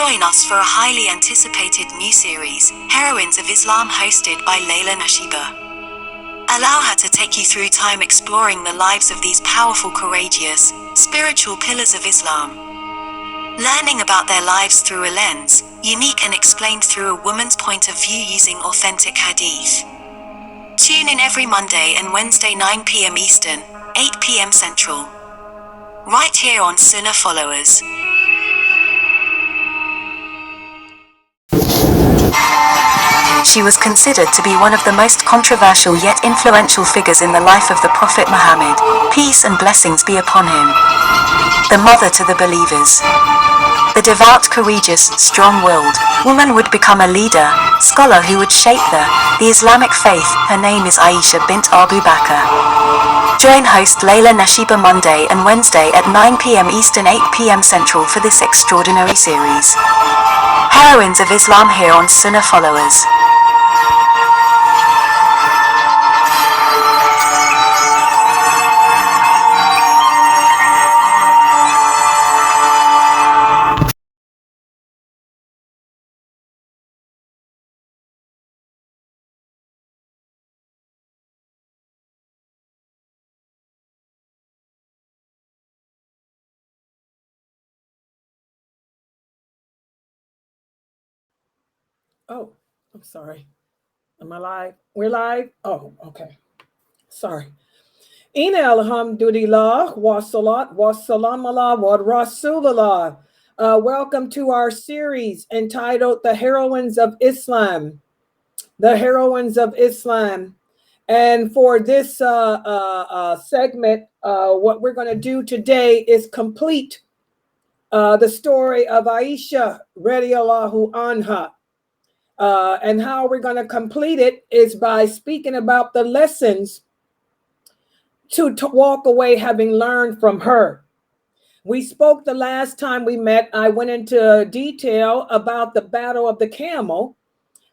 Join us for a highly anticipated new series, Heroines of Islam, hosted by Laila Nasheeba. Allow her to take you through time exploring the lives of these powerful, courageous, spiritual pillars of Islam. Learning about their lives through a lens, unique and explained through a woman's point of view using authentic hadith. Tune in every Monday and Wednesday 9 p.m. Eastern, 8 p.m. Central. Right here on Sunnahfollowers. She was considered to be one of the most controversial yet influential figures in the life of the Prophet Muhammad, peace and blessings be upon him. The mother to the believers. The devout, courageous, strong-willed woman would become a leader, scholar who would shape the Islamic faith. Her name is Aisha Bint Abu Bakr. Join host Laila Nasheeba Monday and Wednesday at 9 p.m. Eastern, 8 p.m. Central for this extraordinary series. Heroines of Islam here on Sunnahfollowers. Oh, I'm sorry. Am I live? We're live? Oh, okay. Sorry. Inna alhamdulillah wa salat wa salam ala wa rasulullah. Welcome to our series entitled The Heroines of Islam. The Heroines of Islam. And for this segment, what we're going to do today is complete the story of Aisha radiallahu anha. And how we're going to complete it is by speaking about the lessons to walk away having learned from her. We spoke the last time we met. I went into detail about the Battle of the Camel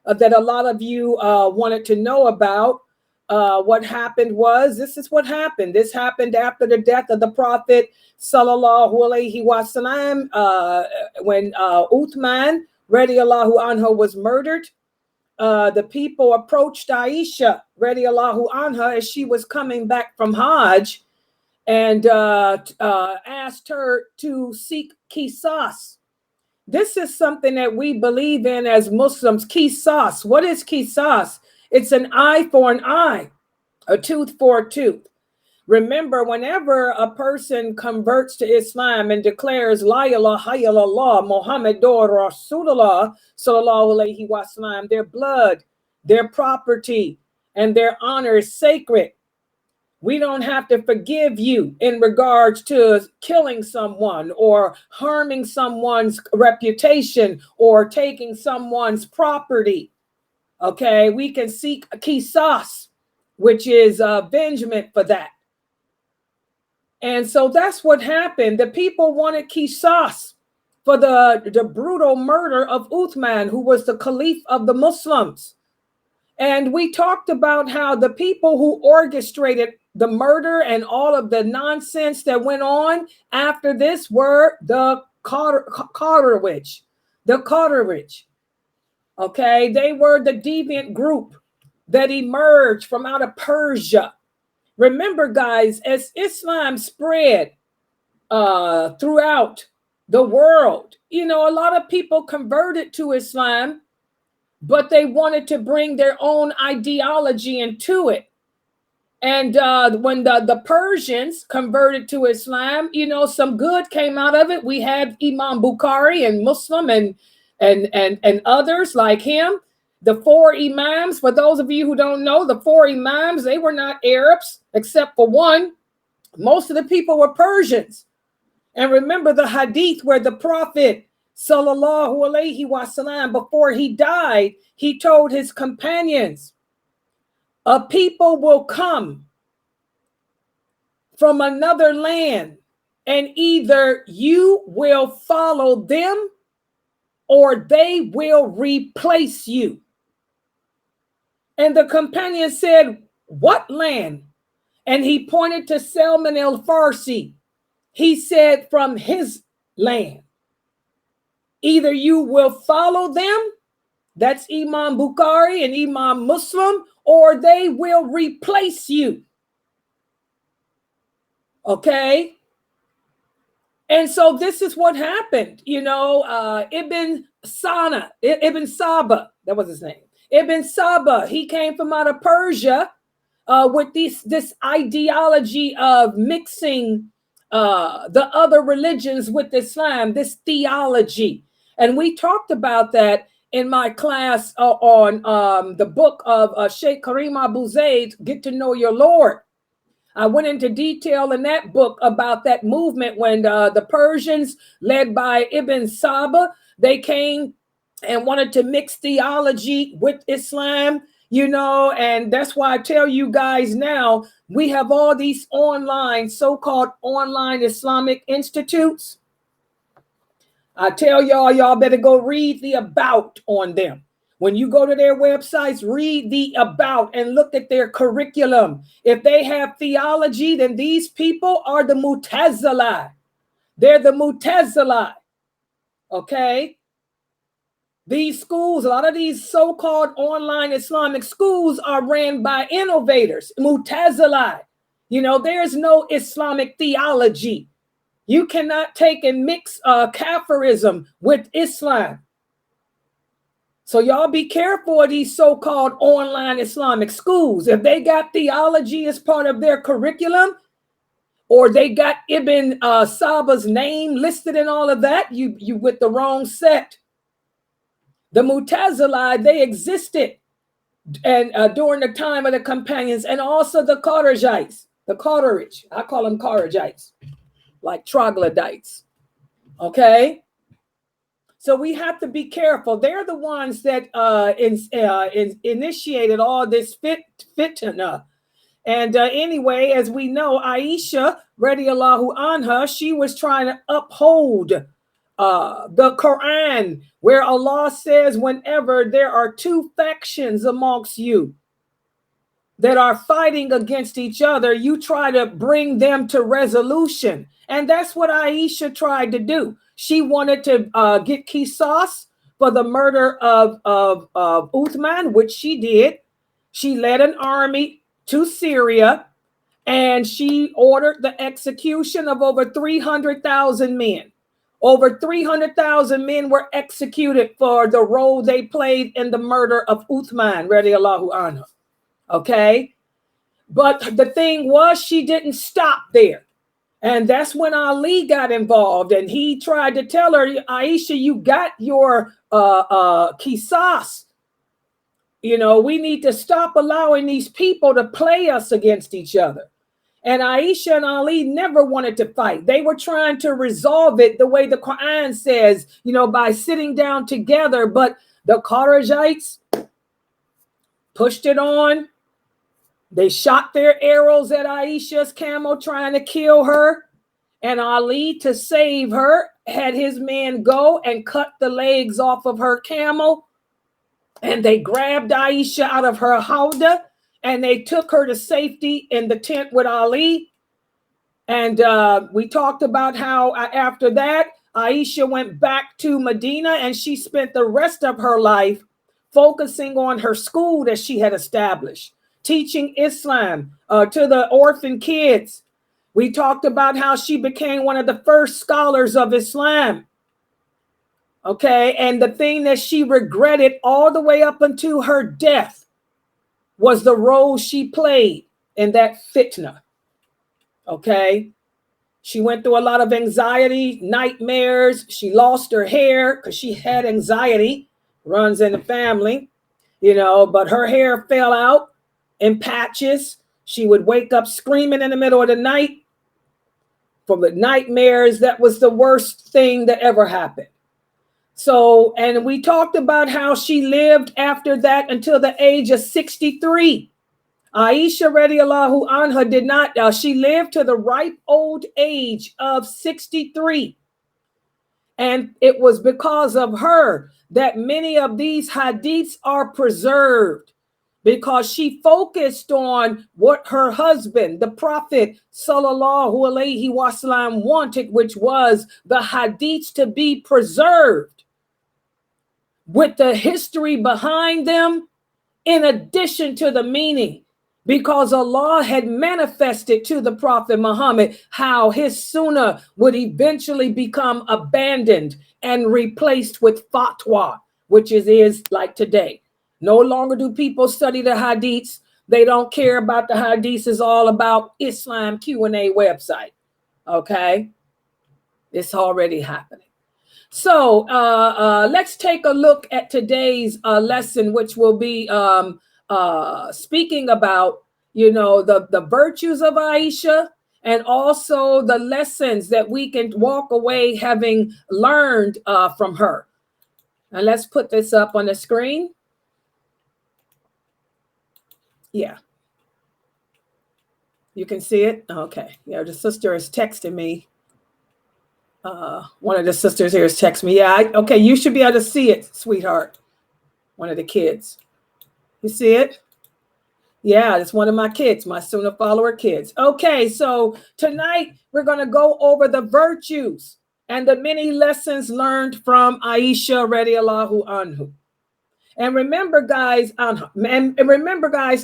that a lot of you wanted to know about. What happened was, this is what happened. This happened after the death of the Prophet sallallahu alaihi wasallam, when Uthman radiallahu anha was murdered. The people approached Aisha radiallahu anha as she was coming back from Hajj and asked her to seek qisas. This is something that we believe in as Muslims. Qisas. What is qisas? It's an eye for an eye, a tooth for a tooth. Remember, whenever a person converts to Islam and declares La ilaha illallah Muhammadur Rasulullah sallallahu alaihi wasallam, their blood, their property, and their honor is sacred. We don't have to forgive you in regards to killing someone or harming someone's reputation or taking someone's property. Okay, we can seek qisas, which is avengement for that. And so that's what happened. The people wanted qisas for the brutal murder of Uthman, who was the caliph of the Muslims. And we talked about how the people who orchestrated the murder and all of the nonsense that went on after this were the Qayyim. The Qayyim. Okay, they were the deviant group that emerged from out of Persia. Remember, guys, as Islam spread throughout the world, a lot of people converted to Islam, but they wanted to bring their own ideology into it. And when the Persians converted to Islam, some good came out of it. We had Imam Bukhari and Muslim and others like him. The four Imams, for those of you who don't know, the four Imams, they were not Arabs except for one. Most of the people were Persians. And remember the hadith where the Prophet sallallahu alaihi wasallam, before he died, he told his companions, a people will come from another land and either you will follow them or they will replace you. And the companion said, what land? And he pointed to Salman al-Farsi. He said, from his land. Either you will follow them, that's Imam Bukhari and Imam Muslim, or they will replace you. Okay? And so this is what happened. Ibn Saba, that was his name. Ibn Saba, he came from out of Persia with this ideology of mixing the other religions with Islam, this theology. And we talked about that in my class on the book of Sheikh Karim Abu Zaid, Get to Know Your Lord. I went into detail in that book about that movement when the Persians, led by Ibn Saba, they came and wanted to mix theology with Islam, and that's why I tell you guys now, we have all these so-called online Islamic institutes. I tell y'all better go read the about on them. When you go to their websites, read the about and look at their curriculum. If they have theology, then these people are the Mu'tazila. They're the Mu'tazila. Okay? These schools, a lot of these so-called online Islamic schools are ran by innovators, Mu'tazila. There's no Islamic theology. You cannot take and mix Kafirism with Islam. So y'all be careful of these so-called online Islamic schools. If they got theology as part of their curriculum, or they got Ibn Saba's name listed in all of that, you with the wrong set. The Mu'tazila, they existed and during the time of the companions, and also the Kharijites, I call them Kharijites, like troglodytes. Okay? So we have to be careful. They're the ones that initiated all this fitna. And anyway, as we know, Aisha, radiallahu anha, she was trying to uphold the Quran, where Allah says, whenever there are two factions amongst you that are fighting against each other, you try to bring them to resolution. And that's what Aisha tried to do. She wanted to get Qisas for the murder of Uthman, which she did. She led an army to Syria, and she ordered the execution of over 300,000 men. Over 300,000 men were executed for the role they played in the murder of Uthman, radiallahu anhu. Okay? But the thing was, she didn't stop there. And that's when Ali got involved, and he tried to tell her, Aisha, you got your Qisas. We need to stop allowing these people to play us against each other. And Aisha and Ali never wanted to fight. They were trying to resolve it the way the Quran says, by sitting down together. But the Kharijites pushed it on. They shot their arrows at Aisha's camel, trying to kill her. And Ali, to save her, had his men go and cut the legs off of her camel. And they grabbed Aisha out of her howdah, and they took her to safety in the tent with Ali. And we talked about how after that, Aisha went back to Medina, and she spent the rest of her life focusing on her school that she had established, teaching Islam to the orphan kids. We talked about how she became one of the first scholars of Islam. Okay, and the thing that she regretted all the way up until her death was the role she played in that fitna. Okay, she went through a lot of anxiety, nightmares. She lost her hair because she had anxiety, runs in the family, but her hair fell out in patches. She would wake up screaming in the middle of the night from the nightmares. That was the worst thing that ever happened. So, and we talked about how she lived after that until the age of 63. Aisha radiallahu anha did not, she lived to the ripe old age of 63. And it was because of her that many of these hadiths are preserved, because she focused on what her husband, the Prophet sallallahu alaihi wasallam, wanted, which was the hadiths to be preserved. with the history behind them, in addition to the meaning, because Allah had manifested to the Prophet Muhammad how his sunnah would eventually become abandoned and replaced with fatwa, which is like today. No longer do people study the hadiths. They don't care about the hadiths. It's all about Islam Q&A website. Okay? It's already happening. So let's take a look at today's lesson, which will be speaking about, the virtues of Aisha, and also the lessons that we can walk away having learned from her. And let's put this up on the screen. Yeah. You can see it? Okay. Yeah, the sister is texting me. One of the sisters here is texting me. Yeah, okay, you should be able to see it, sweetheart. One of the kids. You see it? Yeah, it's one of my kids, my Sunnah-follower kids. Okay, so tonight we're going to go over the virtues and the many lessons learned from Aisha radiallahu anhu. And remember, guys,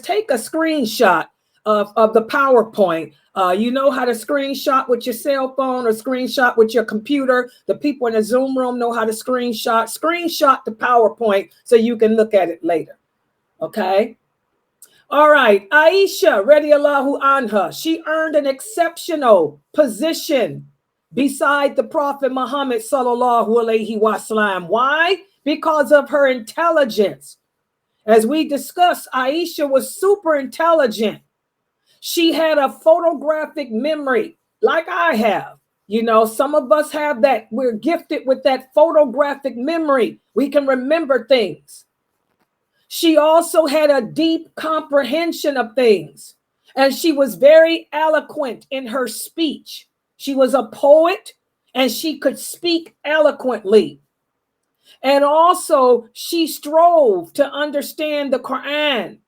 take a screenshot of the PowerPoint. You know how to screenshot with your cell phone or screenshot with your computer. The people in the Zoom room know how to screenshot the PowerPoint so you can look at it later. Okay. All right. Aisha radiallahu anha, she earned an exceptional position beside the Prophet Muhammad sallallahu alaihi wasallam. Why? Because of her intelligence. As we discussed, Aisha was super intelligent. She had a photographic memory like I have. Some of us have that. We're gifted with that photographic memory. We can remember things. She also had a deep comprehension of things. And she was very eloquent in her speech. She was a poet and she could speak eloquently. And also she strove to understand the Quran.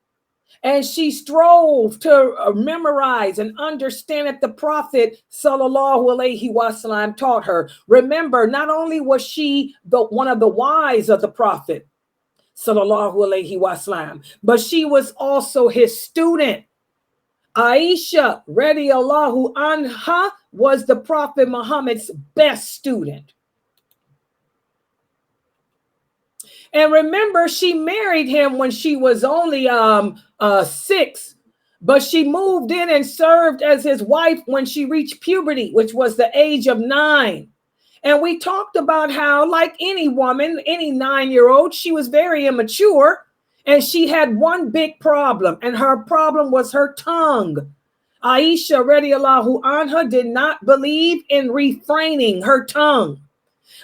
And she strove to memorize and understand that the Prophet sallallahu alaihi wasallam taught her. Remember, not only was she one of the wives of the Prophet sallallahu alaihi wasallam, but she was also his student. Aisha radiallahu anha was the Prophet Muhammad's best student. And remember, she married him when she was only 6, but she moved in and served as his wife when she reached puberty, which was the age of 9. And we talked about how, like any woman, any 9-year-old, she was very immature, and she had one big problem, and her problem was her tongue. Aisha radiallahu anha did not believe in refraining her tongue.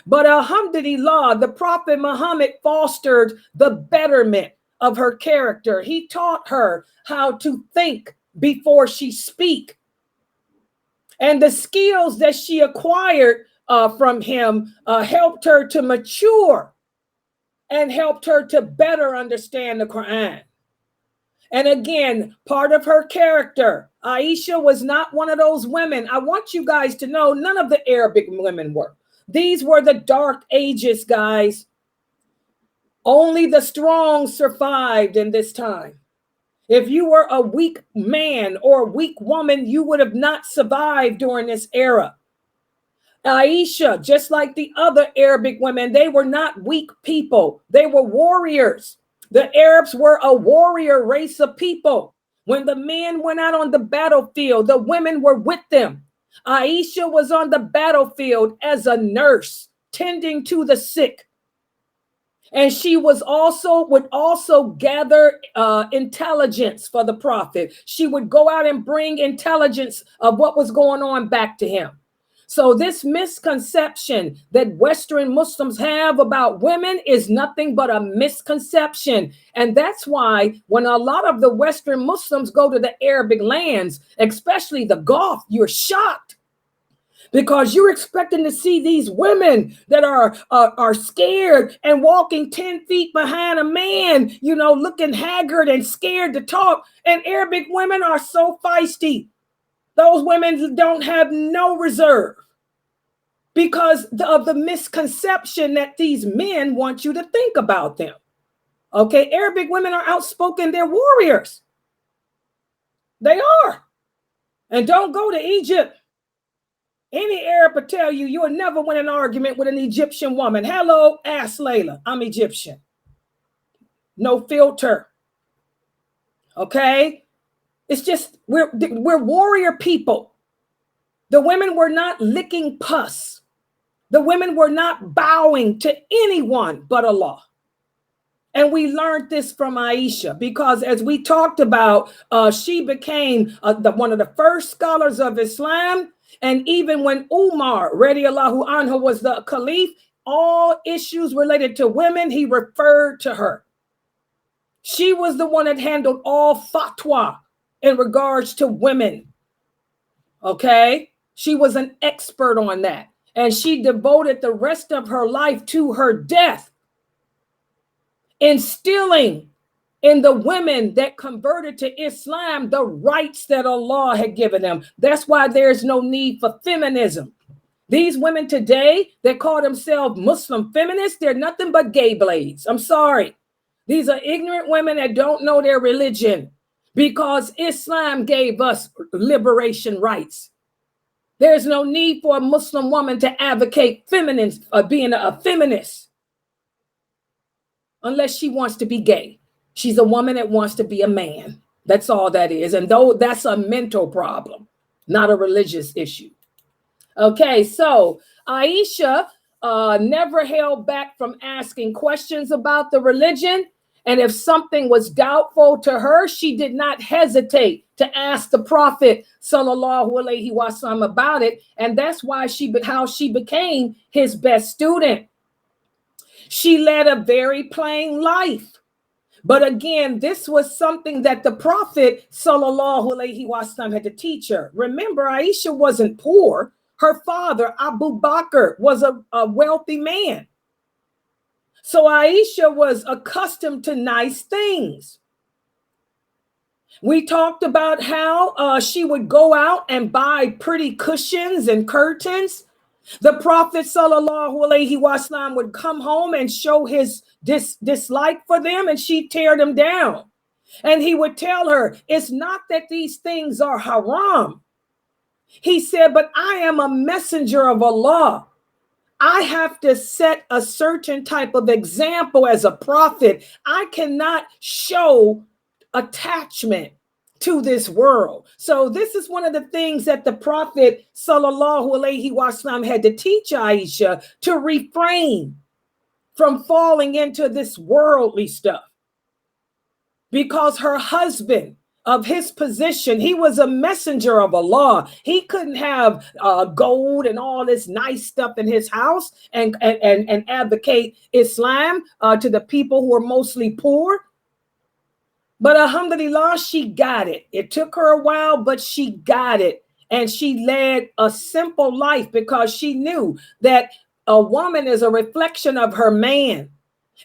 But alhamdulillah, the Prophet Muhammad fostered the betterment of her character. He taught her how to think before she speak. And the skills that she acquired from him helped her to mature and helped her to better understand the Quran. And again, part of her character, Aisha was not one of those women. I want you guys to know none of the Arabic women were. These were the dark ages, guys. Only the strong survived in this time. If you were a weak man or a weak woman, you would have not survived during this era. Aisha, just like the other Arabic women, they were not weak people. They were warriors. The Arabs were a warrior race of people. When the men went out on the battlefield, the women were with them. Aisha was on the battlefield as a nurse, tending to the sick. And she would also gather intelligence for the Prophet. She would go out and bring intelligence of what was going on back to him. So this misconception that Western Muslims have about women is nothing but a misconception. And that's why when a lot of the Western Muslims go to the Arabic lands, especially the Gulf, you're shocked. Because you're expecting to see these women that are scared and walking 10 feet behind a man, looking haggard and scared to talk. And Arabic women are so feisty. Those women don't have no reserve. because of the misconception that these men want you to think about them. Okay, Arabic women are outspoken, they're warriors. They are. And don't go to Egypt. Any Arab will tell you you'll never win an argument with an Egyptian woman. Hello, ask Layla, I'm Egyptian. No filter. Okay? It's just, we're warrior people. The women were not licking pus. The women were not bowing to anyone but Allah. And we learned this from Aisha, because as we talked about, she became one of the first scholars of Islam. And even when Umar, radiallahu anhu, was the caliph, all issues related to women, he referred to her. She was the one that handled all fatwa in regards to women. Okay? She was an expert on that. And she devoted the rest of her life to her death, instilling in the women that converted to Islam the rights that Allah had given them. That's why there's no need for feminism. These women today that call themselves Muslim feminists, they're nothing but gay blades. I'm sorry. These are ignorant women that don't know their religion, because Islam gave us liberation rights. There's no need for a Muslim woman to advocate being a feminist unless she wants to be gay. She's a woman that wants to be a man. That's all that is. And though that's a mental problem, not a religious issue. Okay, so Aisha never held back from asking questions about the religion. And if something was doubtful to her, she did not hesitate to ask the Prophet sallallahu alaihi wasallam about it. And that's why how she became his best student. She led a very plain life. But again, this was something that the Prophet sallallahu alaihi wasallam had to teach her. Remember, Aisha wasn't poor. Her father, Abu Bakr, was a wealthy man. So Aisha was accustomed to nice things. We talked about how she would go out and buy pretty cushions and curtains. The Prophet sallallahu alaihi wasallam would come home and show his dislike for them, and she'd tear them down. And he would tell her, it's not that these things are haram. He said, but I am a messenger of Allah. I have to set a certain type of example as a prophet. I cannot show attachment to this world. So this is one of the things that the Prophet sallallahu alaihi wasallam had to teach Aisha, to refrain from falling into this worldly stuff. Because her husband, of his position, he was a messenger of Allah. He couldn't have gold and all this nice stuff in his house and advocate Islam to the people who are mostly poor. But alhamdulillah, she got it. It took her a while, but she got it. And she led a simple life because she knew that a woman is a reflection of her man.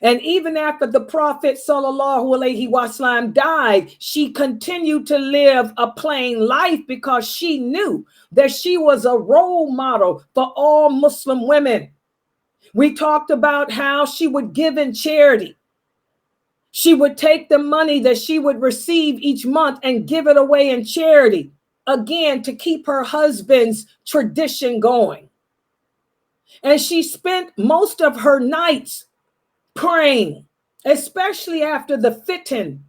And even after the Prophet sallallahu alaihi wasallam died, she continued to live a plain life because she knew that she was a role model for all Muslim women. We talked about how she would give in charity. She would take the money that she would receive each month and give it away in charity, again, to keep her husband's tradition going. And she spent most of her nights praying, especially after the fitan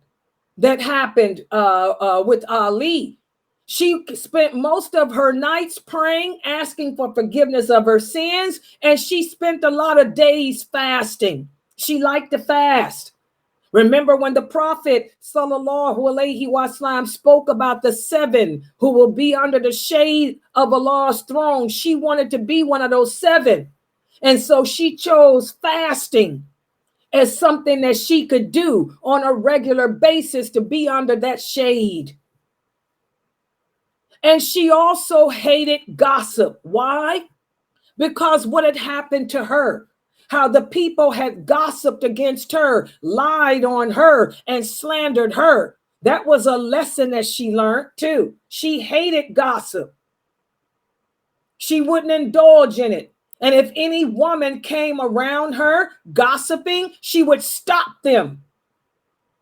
that happened with Ali. She spent most of her nights praying, asking for forgiveness of her sins, and she spent a lot of days fasting. She liked to fast. Remember when the Prophet sallallahu alaihi wasallam spoke about the 7 who will be under the shade of Allah's throne? She wanted to be one of those 7. And so she chose fasting as something that she could do on a regular basis to be under that shade. And she also hated gossip. Why? Because what had happened to her, how the people had gossiped against her, lied on her, and slandered her. That was a lesson that she learned too. She hated gossip. She wouldn't indulge in it. And if any woman came around her gossiping, she would stop them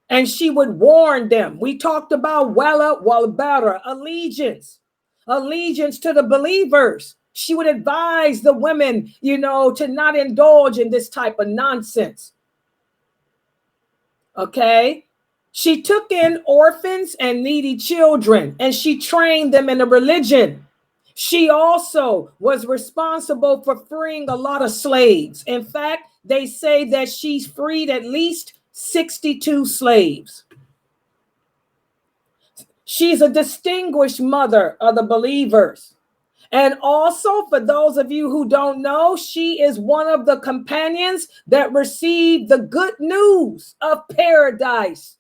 and she would warn them. We talked about wala wal bara, allegiance to the believers. She would advise the women, to not indulge in this type of nonsense. Okay. She took in orphans and needy children, and she trained them in the religion. She also was responsible for freeing a lot of slaves. In fact, they say that she's freed at least 62 slaves. She's a distinguished mother of the believers. And also, for those of you who don't know, she is one of the companions that received the good news of paradise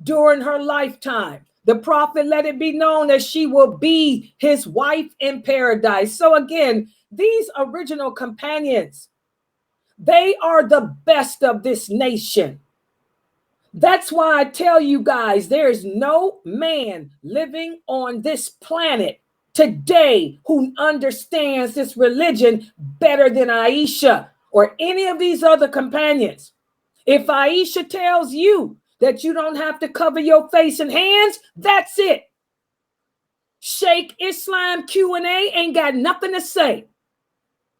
during her lifetime. The prophet let it be known that she will be his wife in paradise. So again, these original companions, they are the best of this nation. That's why I tell you guys, there is no man living on this planet today who understands this religion better than Aisha or any of these other companions. If Aisha tells you that you don't have to cover your face and hands, that's it. Sheikh Islam Q&A ain't got nothing to say.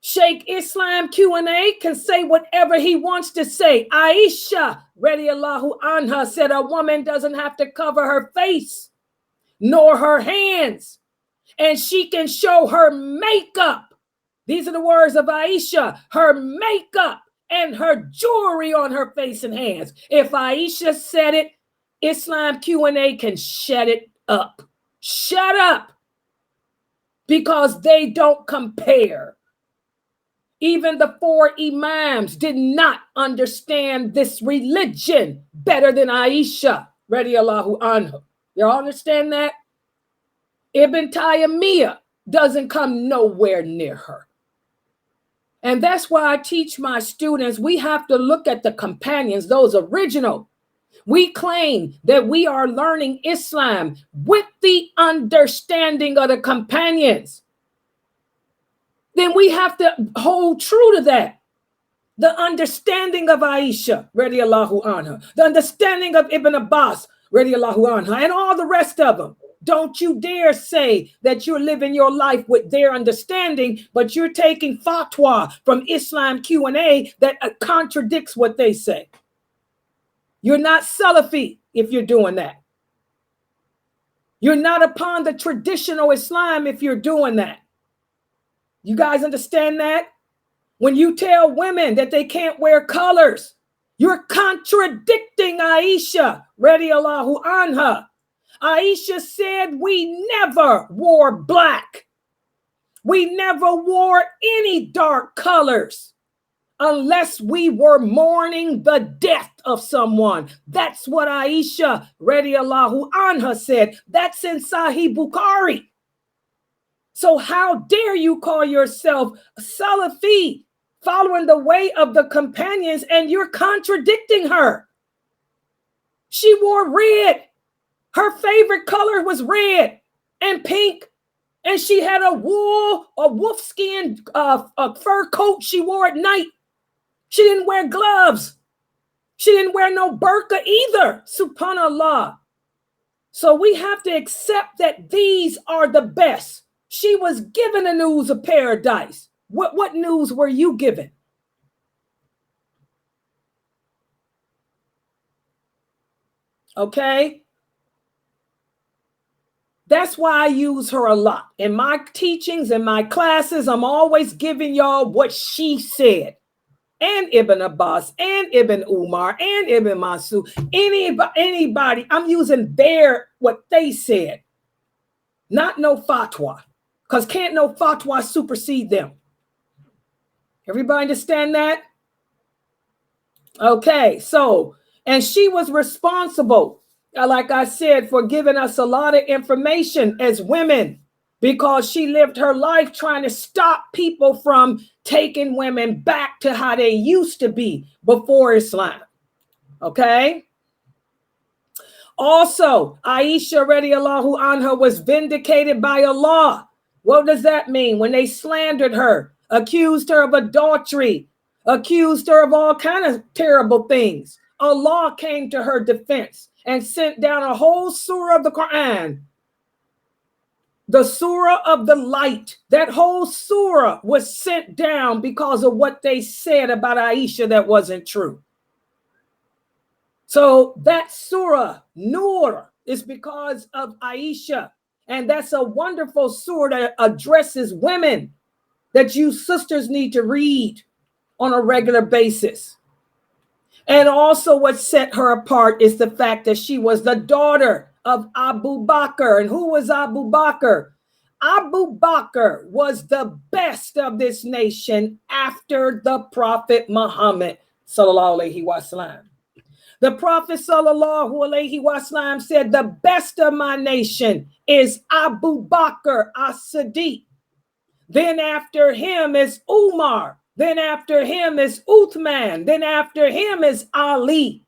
Sheikh Islam Q&A can say whatever he wants to say. Aisha radiallahu anha said a woman doesn't have to cover her face nor her hands, and she can show her makeup. These are the words of Aisha, her makeup and her jewelry on her face and hands. If Aisha said it, Islam Q&A can shut it up. Shut up. Because they don't compare. Even the 4 imams did not understand this religion better than Aisha radiallahu anha. Y'all understand that? Ibn Taymiyyah doesn't come nowhere near her. And that's why I teach my students, we have to look at the companions, those original. We claim that we are learning Islam with the understanding of the companions. Then we have to hold true to that. The understanding of Aisha, radiallahu anha, the understanding of Ibn Abbas, radiallahu anha, and all the rest of them. Don't you dare say that you're living your life with their understanding, but you're taking fatwa from Islam Q&A that contradicts what they say. You're not Salafi if you're doing that. You're not upon the traditional Islam if you're doing that. You guys understand that? When you tell women that they can't wear colors, you're contradicting Aisha radiallahu anha. Aisha said we never wore black. We never wore any dark colors unless we were mourning the death of someone. That's what Aisha radiallahu anha said. That's in Sahih Bukhari. So how dare you call yourself Salafi, following the way of the companions, and you're contradicting her? She wore red. Her favorite color was red and pink. And she had a wolfskin a fur coat she wore at night. She didn't wear gloves. She didn't wear no burqa either. Subhanallah. So we have to accept that these are the best. She was given the news of paradise. What news were you given? Okay. That's why I use her a lot. In my teachings, in my classes, I'm always giving y'all what she said. And Ibn Abbas, and Ibn Umar, and Ibn Masud, anybody, I'm using what they said. Not no fatwa. Because can't no fatwa supersede them. Everybody understand that? Okay, so, and she was responsible, like I said, for giving us a lot of information as women, because she lived her life trying to stop people from taking women back to how they used to be before Islam. Okay. Also, Aisha radiallahu anha was vindicated by Allah. What does that mean? When they slandered her accused her of adultery, accused her of all kinds of terrible things. Allah came to her defense and sent down a whole surah of the Quran, the surah of the light. That whole surah was sent down because of what they said about Aisha that wasn't true. So that surah, Nur, is because of Aisha. And that's a wonderful surah that addresses women that you sisters need to read on a regular basis. And also what set her apart is the fact that she was the daughter of Abu Bakr. And who was Abu Bakr? Abu Bakr was the best of this nation after the Prophet Muhammad, sallallahu alaihi wasallam. The Prophet sallallahu alaihi wasallam said, the best of my nation is Abu Bakr as-Siddiq. Then after him is Umar. Then after him is Uthman. Then after him is Ali.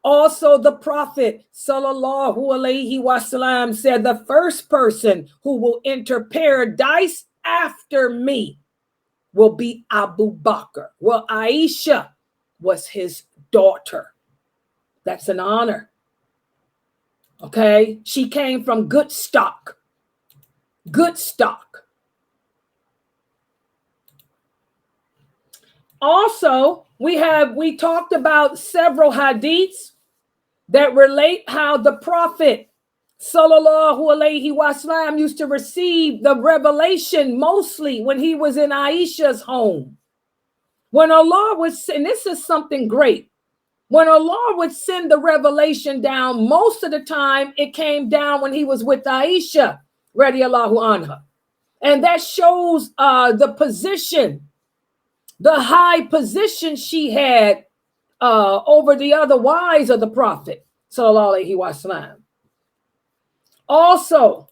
Also, the Prophet sallallahu alaihi wasallam said, the first person who will enter paradise after me will be Abu Bakr. Well, Aisha was his daughter. That's an honor. Okay, she came from good stock. Good stock. Also, we talked about several hadiths that relate how the Prophet sallallahu alaihi wasallam used to receive the revelation mostly when he was in Aisha's home. When Allah was, and this is something great, when Allah would send the revelation down, most of the time it came down when he was with Aisha, radiallahu anha. And that shows the position, the high position she had over the other wives of the Prophet, sallallahu alaihi wasallam. Also,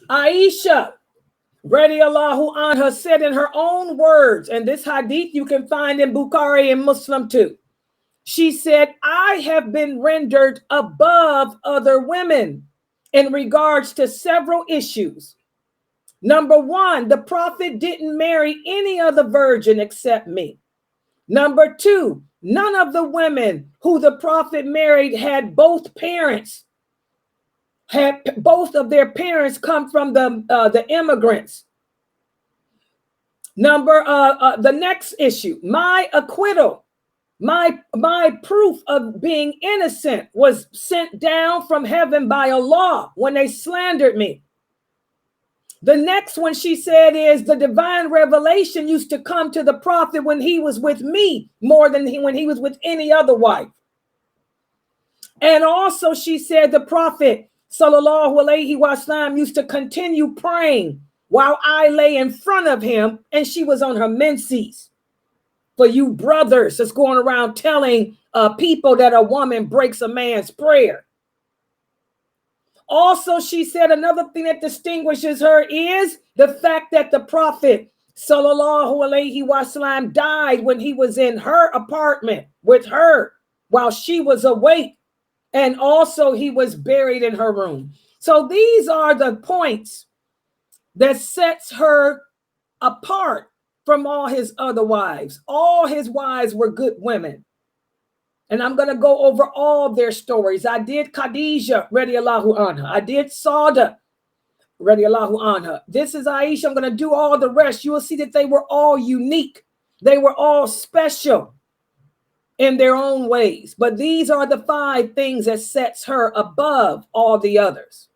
Aisha, radiallahu anha, said in her own words, and this hadith you can find in Bukhari and Muslim too. She said, I have been rendered above other women in regards to several issues. Number one, the Prophet didn't marry any other virgin except me. Number two, none of the women who the Prophet married had both parents, had both of their parents come from the immigrants. The next issue, my acquittal, my proof of being innocent was sent down from heaven by Allah when they slandered me. The next one she said is the divine revelation used to come to the Prophet when he was with me more than when he was with any other wife. And also she said the Prophet sallallahu alaihi wasallam used to continue praying while I lay in front of him and she was on her menses. For you brothers that's going around telling people that a woman breaks a man's prayer. Also, she said another thing that distinguishes her is the fact that the Prophet sallallahu alaihi wasallam died when he was in her apartment with her while she was awake. And also he was buried in her room. So these are the points that sets her apart from all his other wives. All his wives were good women. And I'm going to go over all their stories. I did Khadija, radiallahu anha. I did Sauda, radiallahu anha. This is Aisha. I'm going to do all the rest. You will see that they were all unique. They were all special in their own ways. But these are the 5 things that sets her above all the others.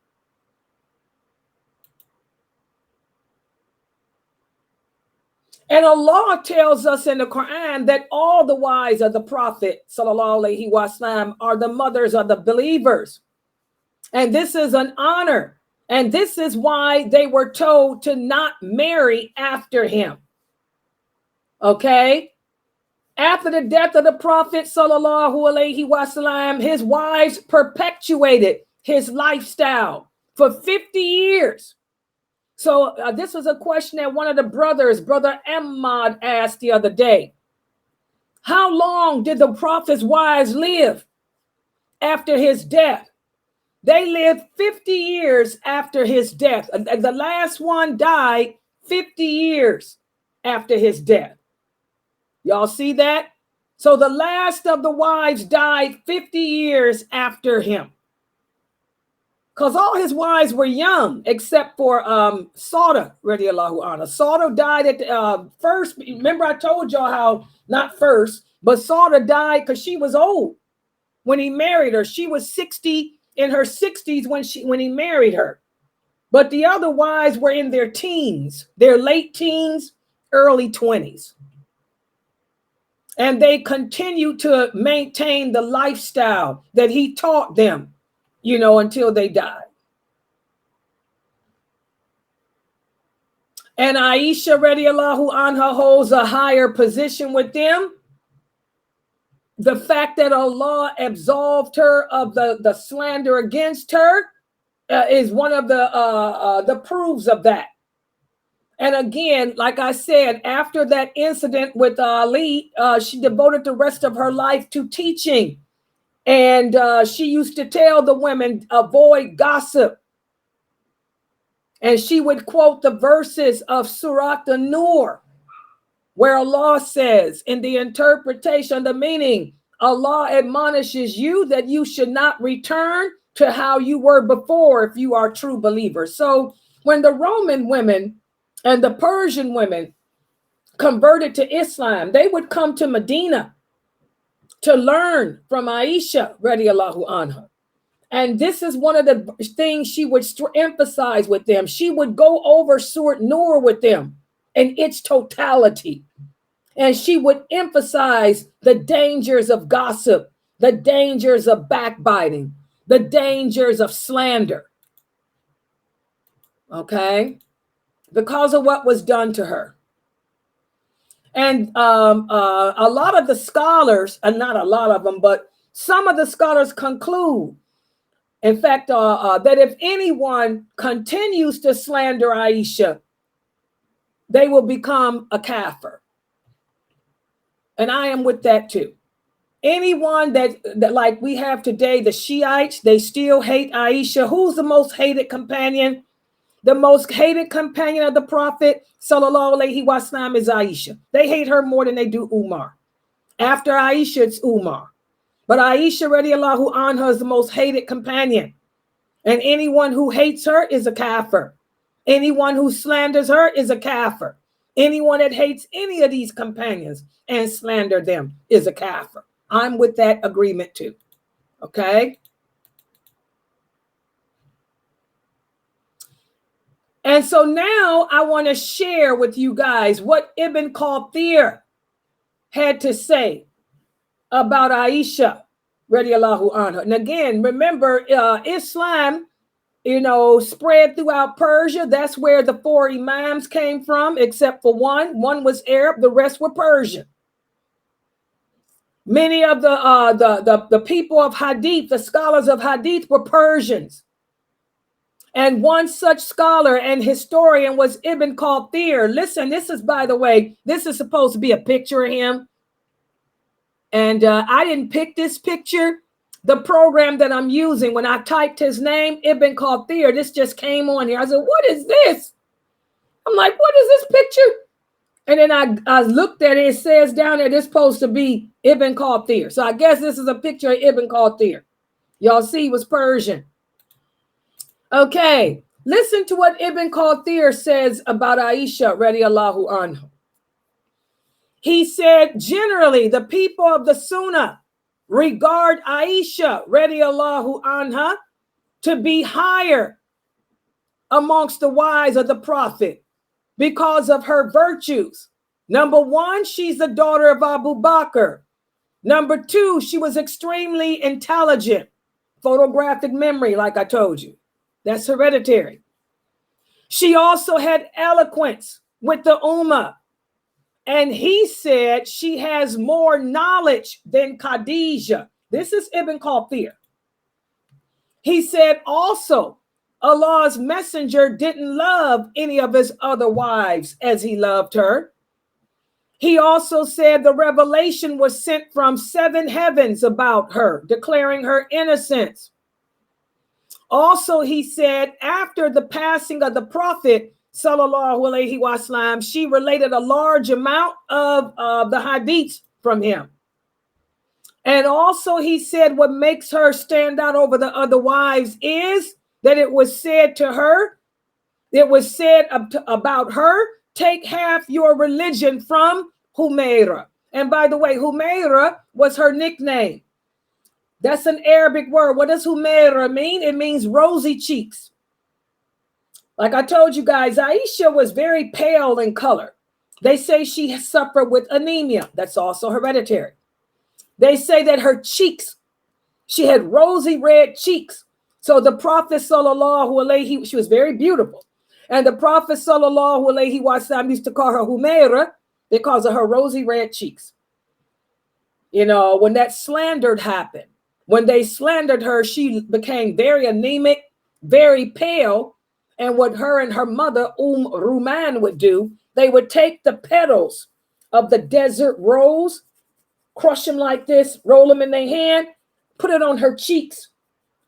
And Allah tells us in the Quran that all the wives of the Prophet sallallahu alaihi wasallam are the mothers of the believers. And this is an honor. And this is why they were told to not marry after him. Okay? After the death of the Prophet sallallahu alaihi wasallam, his wives perpetuated his lifestyle for 50 years. So this was a question that one of the brothers, Brother Muhamad, asked the other day. How long did the Prophet's wives live after his death? They lived 50 years after his death. The last one died 50 years after his death. Y'all see that? So the last of the wives died 50 years after him. Because all his wives were young, except for Sauda, radiallahu anha. Sauda died at first. Remember I told y'all how, not first, but Sauda died because she was old when he married her. She was 60, in her 60s when he married her. But the other wives were in their teens, their late teens, early 20s. And they continued to maintain the lifestyle that he taught them, you know, until they died. And Aisha radiallahu anha holds a higher position with them. The fact that Allah absolved her of the slander against her is one of the proofs of that. And again, like I said, after that incident with Ali, she devoted the rest of her life to teaching. And she used to tell the women, avoid gossip. And she would quote the verses of Surah An-Nur, where Allah says, in the interpretation, the meaning, Allah admonishes you that you should not return to how you were before if you are true believers. So when the Roman women and the Persian women converted to Islam, they would come to Medina to learn from Aisha radiallahu anha. And this is one of the things she would emphasize with them. She would go over Surah Nur with them in its totality. And she would emphasize the dangers of gossip, the dangers of backbiting, the dangers of slander. Okay? Because of what was done to her. And a lot of the scholars, and not a lot of them, but some of the scholars conclude, in fact, that if anyone continues to slander Aisha, they will become a kafir. And I am with that too. Anyone that like we have today, the Shiites, they still hate Aisha. Who's the most hated companion? The most hated companion of the Prophet, sallallahu alaihi wasallam, is Aisha. They hate her more than they do Umar. After Aisha, it's Umar. But Aisha radiallahu anha is the most hated companion. And anyone who hates her is a kafir. Anyone who slanders her is a kafir. Anyone that hates any of these companions and slander them is a kafir. I'm with that agreement too. Okay? And so now I want to share with you guys what Ibn Katheer had to say about Aisha radiallahu anha. And again, remember, Islam, you know, spread throughout Persia. That's where the 4 imams came from, except for one. One was Arab, the rest were Persian. Many of the people of Hadith, the scholars of Hadith, were Persians. And one such scholar and historian was Ibn Katheer. Listen, this is, by the way, this is supposed to be a picture of him. And I didn't pick this picture. The program that I'm using, when I typed his name, Ibn Katheer, this just came on here. I said, what is this? I'm like, what is this picture? And then I looked at it. It says down there, this supposed to be Ibn Katheer. So I guess this is a picture of Ibn Katheer. Y'all see, he was Persian. Okay, listen to what Ibn Katheer says about Aisha radiallahu anha. He said, generally, the people of the Sunnah regard Aisha radiallahu anha to be higher amongst the wives of the Prophet because of her virtues. Number one, she's the daughter of Abu Bakr. Number two, she was extremely intelligent, photographic memory, like I told you. That's hereditary. She also had eloquence with the Ummah. And he said she has more knowledge than Khadijah. This is Ibn Katheer. He said also, Allah's messenger didn't love any of his other wives as he loved her. He also said the revelation was sent from 7 heavens about her, declaring her innocence. Also, he said, after the passing of the Prophet, sallallahu alaihi wasallam, she related a large amount of the hadiths from him. And also, he said, what makes her stand out over the other wives is that it was said to her, it was said about her, take half your religion from Humaira. And by the way, Humaira was her nickname. That's an Arabic word. What does Humaira mean? It means rosy cheeks. Like I told you guys, Aisha was very pale in color. They say she suffered with anemia. That's also hereditary. They say that her cheeks, she had rosy red cheeks. So the Prophet sallallahu alaihi, she was very beautiful. And the Prophet sallallahu alaihi wasallam used to call her Humaira because of her rosy red cheeks. You know, when that slander happened, when they slandered her, she became very anemic, very pale. And what her and her mother, Ruman, would do, they would take the petals of the desert rose, crush them like this, roll them in their hand, put it on her cheeks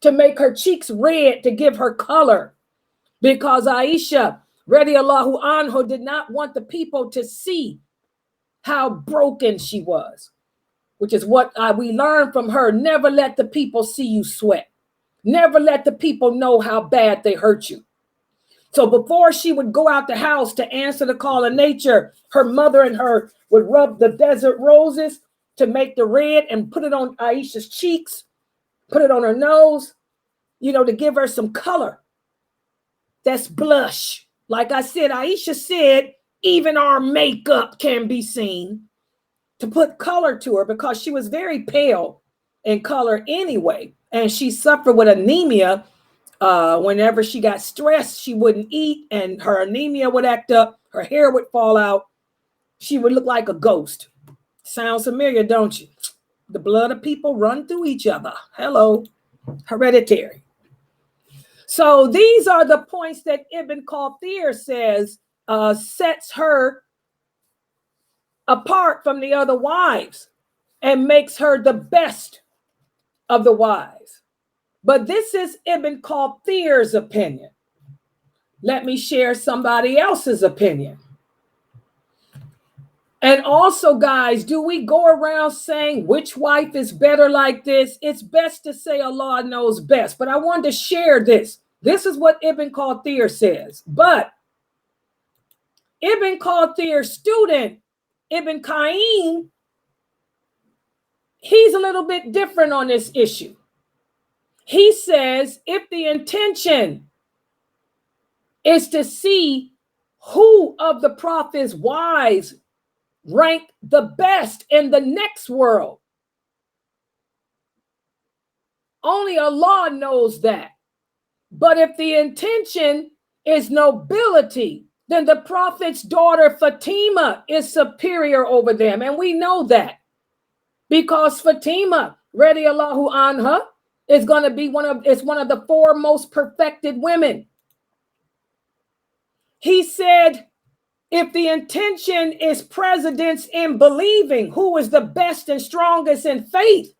to make her cheeks red, to give her color. Because Aisha, radiallahu anha, did not want the people to see how broken she was, which is what we learned from her. Never let the people see you sweat. Never let the people know how bad they hurt you. So before she would go out the house to answer the call of nature, her mother and her would rub the desert roses to make the red and put it on Aisha's cheeks, put it on her nose, you know, to give her some color. That's blush. Like I said, Aisha said, even our makeup can be seen, to put color to her because she was very pale in color anyway. And she suffered with anemia. Whenever she got stressed, she wouldn't eat and her anemia would act up. Her hair would fall out. She would look like a ghost. Sounds familiar, don't you? The blood of people run through each other. Hello, hereditary. So these are the points that Ibn Katheer says sets her apart from the other wives and makes her the best of the wives. But this is Ibn Katheer's opinion. Let me share somebody else's opinion. And also, guys, do we go around saying which wife is better like this? It's best to say Allah knows best. But I wanted to share this. This is what Ibn Katheer says. But Ibn Katheer's student, Ibn Qayyim, he's a little bit different on this issue. He says if the intention is to see who of the Prophet's wives rank the best in the next world, only Allah knows that. But if the intention is nobility, then the Prophet's daughter Fatima is superior over them. And we know that because Fatima, radiallahu anha, is going to be one of the four most perfected women. He said, if the intention is precedence in believing who is the best and strongest in faith,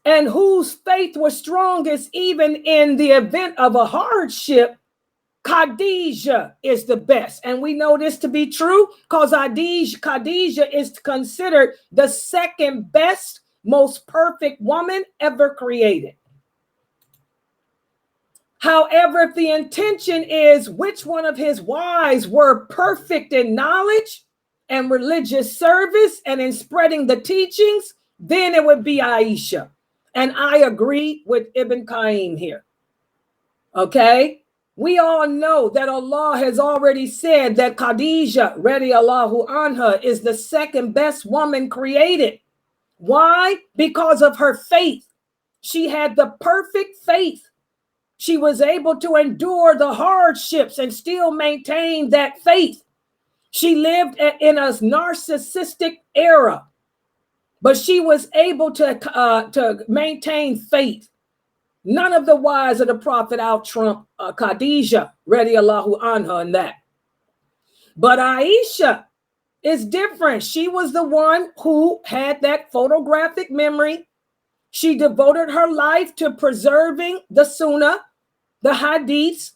and whose faith was strongest even in the event of a hardship, Khadijah is the best. And we know this to be true because Khadijah is considered the second best, most perfect woman ever created. However, if the intention is which one of his wives were perfect in knowledge and religious service and in spreading the teachings, then it would be Aisha. And I agree with Ibn Qayyim here. Okay? We all know that Allah has already said that Khadijah, radiallahu anha, is the second best woman created. Why? Because of her faith. She had the perfect faith. She was able to endure the hardships and still maintain that faith. She lived in a narcissistic era, but she was able to maintain faith. None of the wives of the Prophet out-trumped Khadijah, radiallahu anha, in that. But Aisha is different. She was the one who had that photographic memory. She devoted her life to preserving the Sunnah, the Hadiths,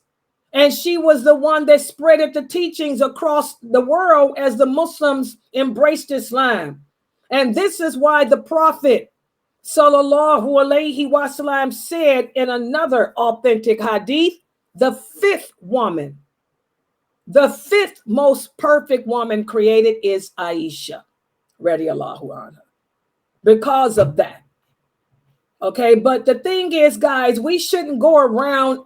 and she was the one that spreaded the teachings across the world as the Muslims embraced Islam. And this is why the Prophet Sallallahu Alaihi Wasallam said in another authentic hadith, the fifth woman, the fifth most perfect woman created is Aisha, radiallahu anha, because of that. Okay, but the thing is, guys, we shouldn't go around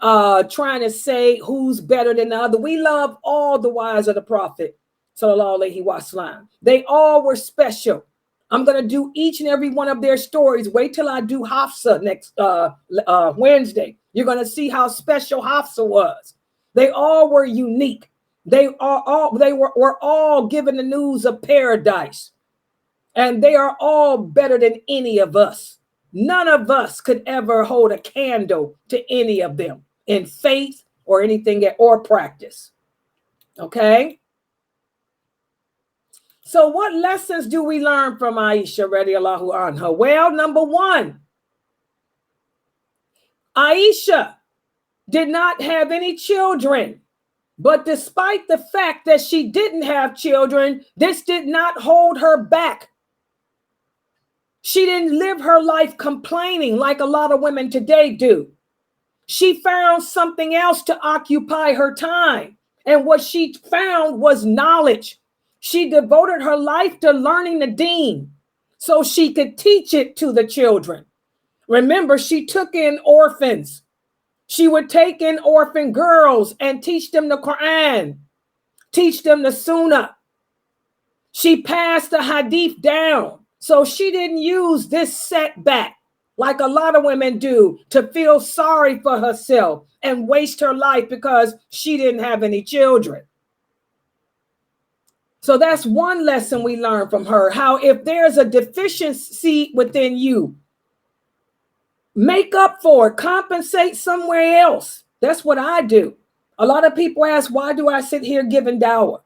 trying to say who's better than the other. We love all the wives of the Prophet, Sallallahu Alaihi Wasallam. They all were special. I'm going to do each and every one of their stories. Wait till I do Hafsa next Wednesday. You're going to see how special Hafsa was. They all were unique. They were all given the news of paradise. And they are all better than any of us. None of us could ever hold a candle to any of them in faith or anything or practice. Okay? So what lessons do we learn from Aisha radiallahu anha? Well, number one, Aisha did not have any children, but despite the fact that she didn't have children, this did not hold her back. She didn't live her life complaining like a lot of women today do. She found something else to occupy her time. And what she found was knowledge. She devoted her life to learning the deen so she could teach it to the children. Remember, she took in orphans. She would take in orphan girls and teach them the Quran, teach them the Sunnah. She passed the hadith down. So she didn't use this setback like a lot of women do to feel sorry for herself and waste her life because she didn't have any children. So that's one lesson we learned from her, how if there's a deficiency within you, make up for it, compensate somewhere else. That's what I do. A lot of people ask, why do I sit here giving dawah?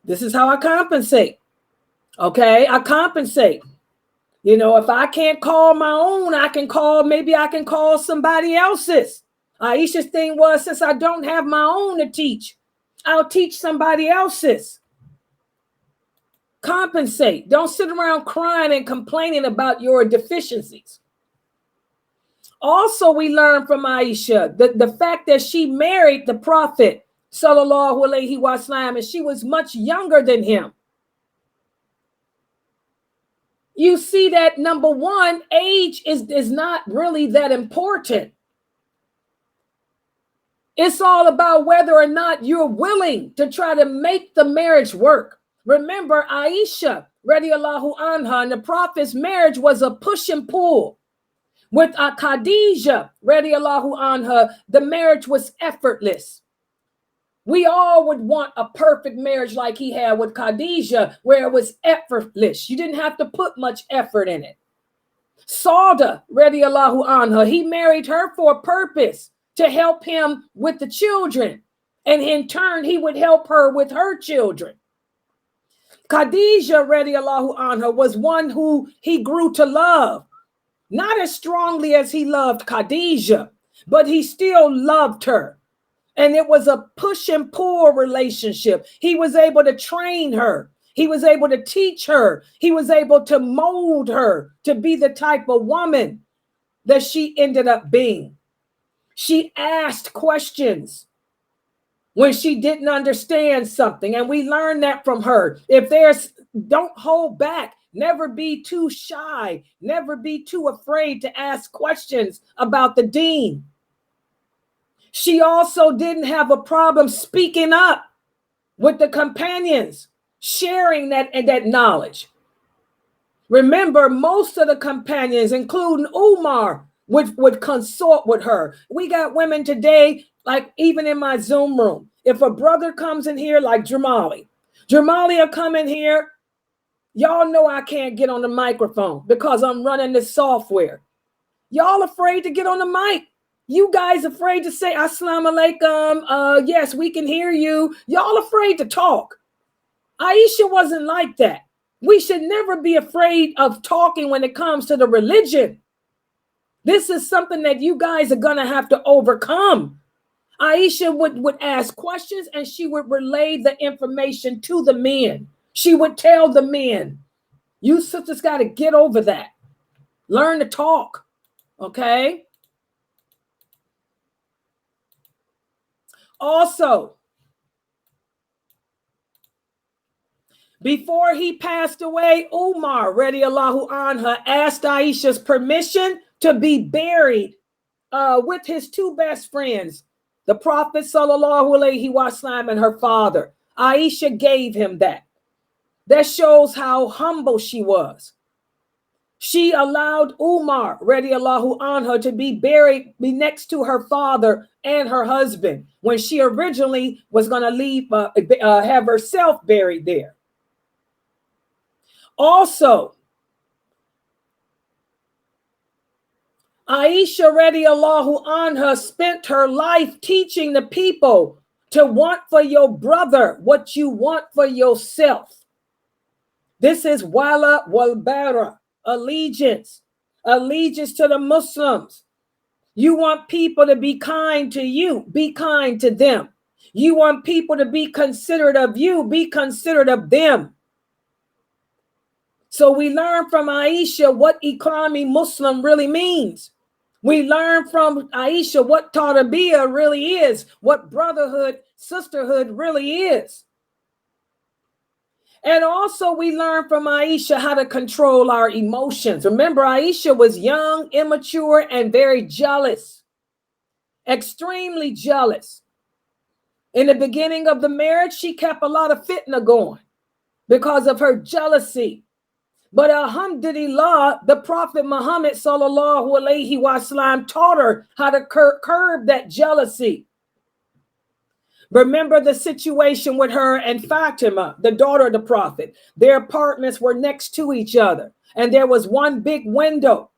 This is how I compensate. Okay, I compensate. You know, if I can't call my own, maybe I can call somebody else's. Aisha's thing was, since I don't have my own to teach, I'll teach somebody else's. Compensate. Don't sit around crying and complaining about your deficiencies. Also, we learn from Aisha the fact that she married the Prophet, Sallallahu Alaihi Wasallam, and she was much younger than him. You see that, number one, age is not really that important. It's all about whether or not you're willing to try to make the marriage work. Remember, Aisha, radiallahu anha, and the Prophet's marriage was a push and pull. With Khadijah, radiallahu anha, the marriage was effortless. We all would want a perfect marriage like he had with Khadijah, where it was effortless. You didn't have to put much effort in it. Sauda, radiallahu anha, he married her for a purpose, to help him with the children. And in turn, he would help her with her children. Khadijah, radiallahu anha, was one who he grew to love. Not as strongly as he loved Khadijah, but he still loved her. And it was a push and pull relationship. He was able to train her. He was able to teach her. He was able to mold her to be the type of woman that she ended up being. She asked questions when she didn't understand something. And we learned that from her. Don't hold back. Never be too shy. Never be too afraid to ask questions about the deen. She also didn't have a problem speaking up with the companions, sharing that knowledge. Remember, most of the companions, including Umar, would consort with her. We got women today, like even in my Zoom room, if a brother comes in here like Jamali will come in here. Y'all know I can't get on the microphone because I'm running this software. Y'all afraid to get on the mic. You guys afraid to say Assalamu alaikum. Yes, we can hear you. Y'all afraid to talk. Aisha wasn't like that. We should never be afraid of talking when it comes to the religion. This is something that you guys are going to have to overcome. Aisha would ask questions and she would relay the information to the men. She would tell the men, you sisters got to get over that. Learn to talk, okay? Also, before he passed away, Umar, radiallahu anha, asked Aisha's permission to be buried with his two best friends, the Prophet sallallahu alaihi wasallam and her father. Aisha gave him that. That shows how humble she was. She allowed Umar, radiallahu anha, to be buried next to her father and her husband when she originally was going to have herself buried there. Also, Aisha radiallahu anha spent her life teaching the people to want for your brother what you want for yourself. This is wala wal bara, allegiance to the Muslims. You want people to be kind to you, be kind to them. You want people to be considerate of you, be considerate of them. So we learn from Aisha what Islamic Muslim really means. We learn from Aisha what Tarbiyah really is, what brotherhood, sisterhood really is. And also we learn from Aisha how to control our emotions. Remember, Aisha was young, immature, and very jealous, extremely jealous. In the beginning of the marriage, she kept a lot of fitna going because of her jealousy. But alhamdulillah, the Prophet Muhammad sallallahu alaihi wasallam taught her how to curb that jealousy. Remember the situation with her and Fatima, the daughter of the Prophet. Their apartments were next to each other, and there was one big window.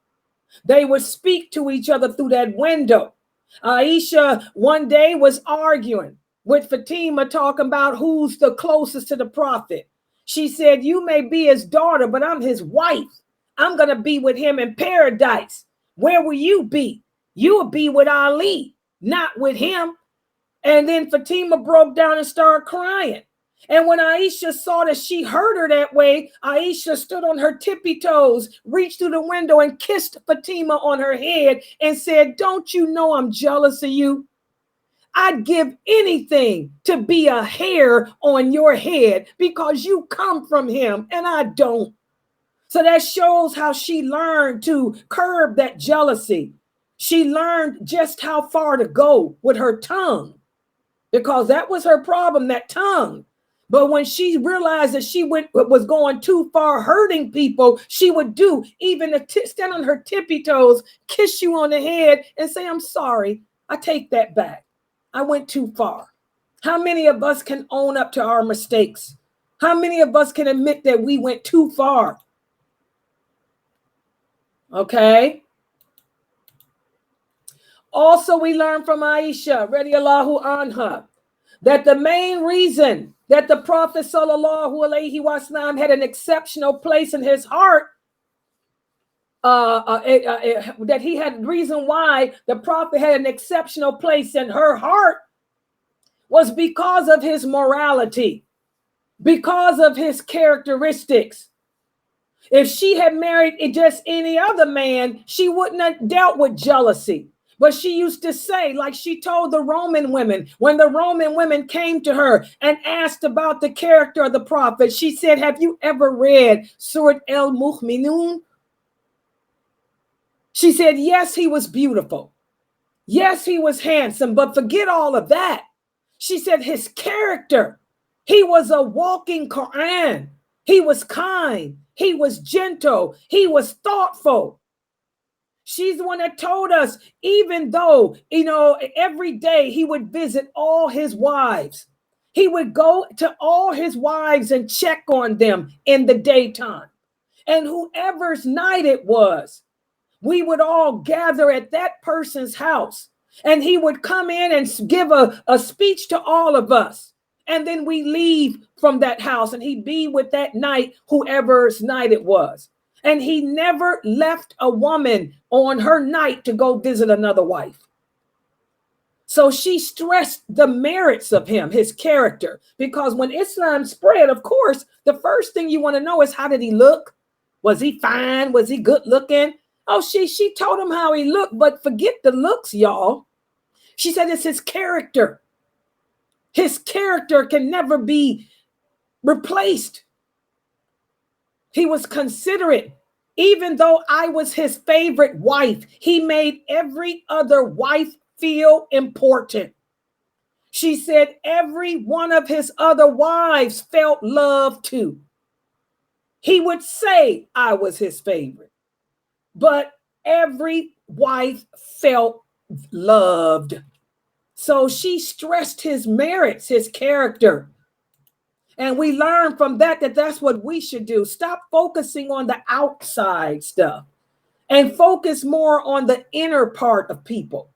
They would speak to each other through that window. Aisha one day was arguing with Fatima, talking about who's the closest to the Prophet. She said, you may be his daughter, but I'm his wife. I'm going to be with him in paradise. Where will you be? You will be with Ali, not with him. And then Fatima broke down and started crying. And when Aisha saw that she heard her that way, Aisha stood on her tippy toes, reached through the window and kissed Fatima on her head and said, don't you know I'm jealous of you? I'd give anything to be a hair on your head because you come from him and I don't. So that shows how she learned to curb that jealousy. She learned just how far to go with her tongue because that was her problem, that tongue. But when she realized that she was going too far hurting people, she would do even stand on her tippy toes, kiss you on the head and say, I'm sorry, I take that back. I went too far. How many of us can own up to our mistakes? How many of us can admit that we went too far? Okay. Also, we learn from Aisha, radiallahu anha, that the main reason that the Prophet sallallahu alaihi wasallam had an exceptional place in his heart, that he had reason why the Prophet had an exceptional place in her heart was because of his morality, because of his characteristics. If she had married just any other man, she wouldn't have dealt with jealousy. But she used to say, like she told the Roman women, when the Roman women came to her and asked about the character of the Prophet, she said, have you ever read Surat al-Mu'minun? She said, yes, he was beautiful. Yes, he was handsome, but forget all of that. She said his character, he was a walking Quran. He was kind. He was gentle. He was thoughtful. She's the one that told us, even though, every day he would visit all his wives. He would go to all his wives and check on them in the daytime. And whoever's night it was, we would all gather at that person's house. And he would come in and give a speech to all of us. and then we leave from that house, and he'd be with that night, whoever's night it was. And he never left a woman on her night to go visit another wife. So she stressed the merits of him, his character, because when Islam spread, of course, the first thing you want to know is, how did he look? Was he fine? Was he good looking? Oh, she told him how he looked, but forget the looks, y'all. She said it's his character. His character can never be replaced. He was considerate. Even though I was his favorite wife, he made every other wife feel important. She said every one of his other wives felt loved too. He would say I was his favorite, but every wife felt loved. So she stressed his merits, his character. And we learn from that that's what we should do. Stop focusing on the outside stuff and focus more on the inner part of people.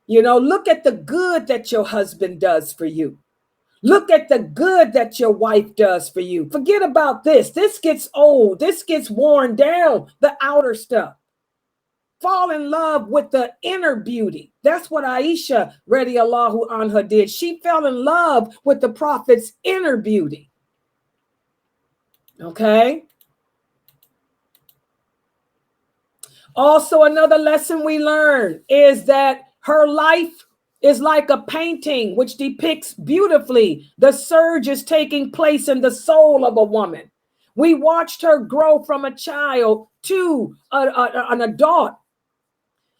You know, look at the good that your husband does for you. Look at the good that your wife does for you. Forget about this. This gets old. This gets worn down, the outer stuff. Fall in love with the inner beauty. That's what Aisha radiallahu anha did. She fell in love with the Prophet's inner beauty. Okay. Also, another lesson we learn is that her life is like a painting which depicts beautifully the surges taking place in the soul of a woman. We watched her grow from a child to an adult.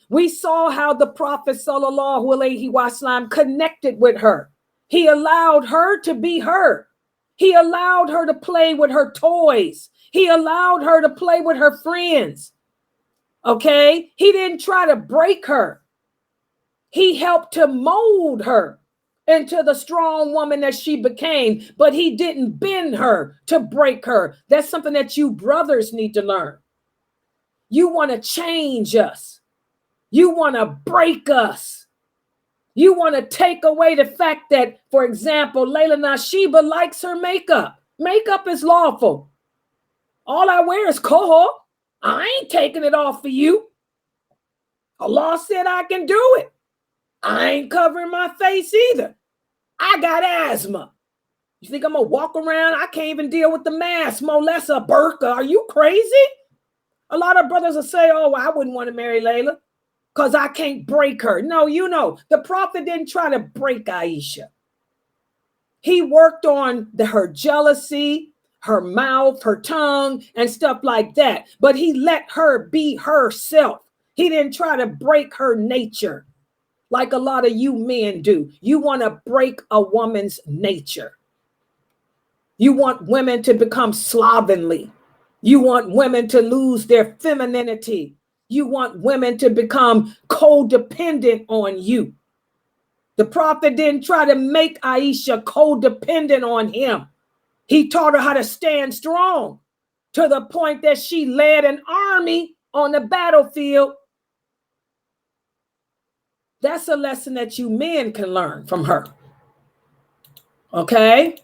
We saw how the Prophet sallallahu alaihi wasallam connected with her. He allowed her to be her. He allowed her to play with her toys. He allowed her to play with her friends. Okay? He didn't try to break her. He helped to mold her into the strong woman that she became, but he didn't bend her to break her. That's something that you brothers need to learn. You want to change us. You want to break us. You want to take away the fact that, for example, Laila Nasheeba likes her makeup. Makeup is lawful. All I wear is kohol. I ain't taking it off for you. Allah said I can do it. I ain't covering my face either. I got asthma. You think I'm going to walk around? I can't even deal with the mask, more less a burqa. Are you crazy? A lot of brothers will say, oh, well, I wouldn't want to marry Layla because I can't break her. No, you know, the Prophet didn't try to break Aisha. He worked on her jealousy, her mouth, her tongue, and stuff like that. But he let her be herself. He didn't try to break her nature like a lot of you men do. You want to break a woman's nature. You want women to become slovenly. You want women to lose their femininity. You want women to become codependent on you. The Prophet didn't try to make Aisha codependent on him. He taught her how to stand strong to the point that she led an army on the battlefield. That's a lesson that you men can learn from her. Okay?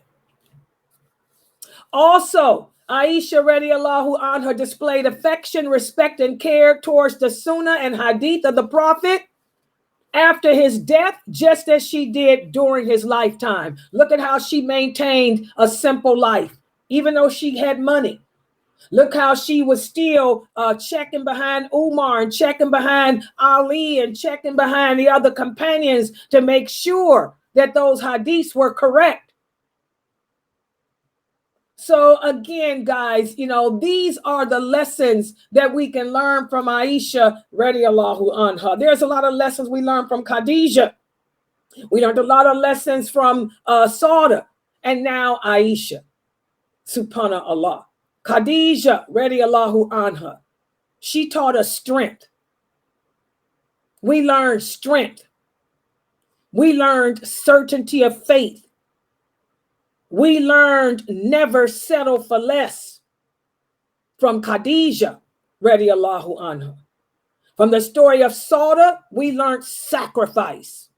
Also, Aisha radiallahu anha displayed affection, respect, and care towards the Sunnah and Hadith of the Prophet after his death, just as she did during his lifetime. Look at how she maintained a simple life, even though she had money. Look how she was still checking behind Umar and checking behind Ali and checking behind the other companions to make sure that those hadiths were correct. So again, guys, you know, these are the lessons that we can learn from Aisha radiallahu anha. There's a lot of lessons we learned from Khadija. We learned a lot of lessons from Sauda, and now Aisha, subhanallah. Khadija radiallahu anha, she taught us strength. We learned strength. We learned certainty of faith. We learned never settle for less from Khadija radiallahu anha. From the story of Sauda, we learned sacrifice.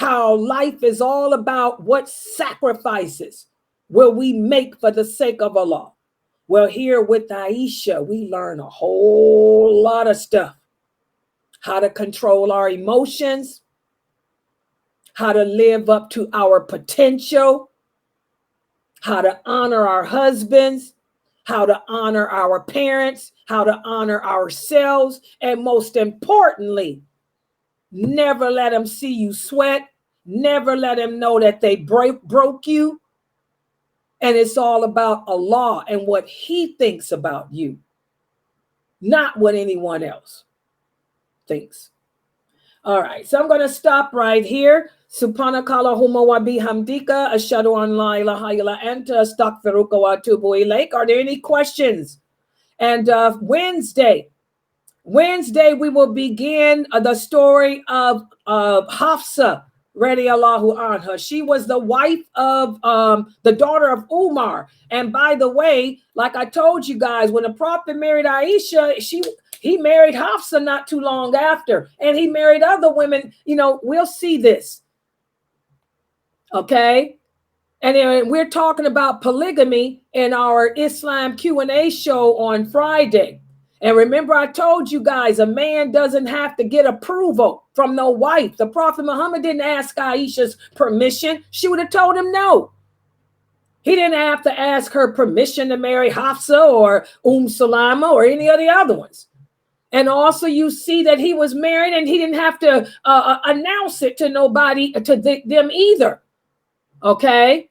how life is all about what sacrifices will we make for the sake of Allah. Well, here with Aisha, we learn a whole lot of stuff. How to control our emotions, how to live up to our potential, how to honor our husbands, how to honor our parents, how to honor ourselves, and most importantly, never let them see you sweat, never let them know that they broke you. And it's all about Allah and what He thinks about you, not what anyone else thinks. All right, so I'm going to stop right here. Subhanakallahumma wa bihamdika ashhadu an la ilaha illa anta astaghfiruka wa atubu ilaik. Are there any questions? And Wednesday we will begin the story of Hafsa radiallahu anha. She was the wife of the daughter of Umar. And by the way, like I told you guys, when the Prophet married Aisha, he married Hafsa not too long after, and he married other women. You know, we'll see this. Okay. And then we're talking about polygamy in our Islam Q&A show on Friday. And remember, I told you guys, a man doesn't have to get approval from no wife. The Prophet Muhammad didn't ask Aisha's permission. She would have told him no. He didn't have to ask her permission to marry Hafsa or Salama or any of the other ones. And also you see that he was married and he didn't have to announce it to nobody, to them either. Okay?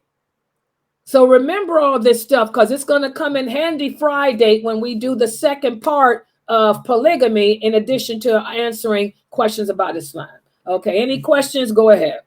So remember all this stuff, because it's going to come in handy Friday when we do the second part of polygamy, in addition to answering questions about Islam. Okay, any questions? Go ahead.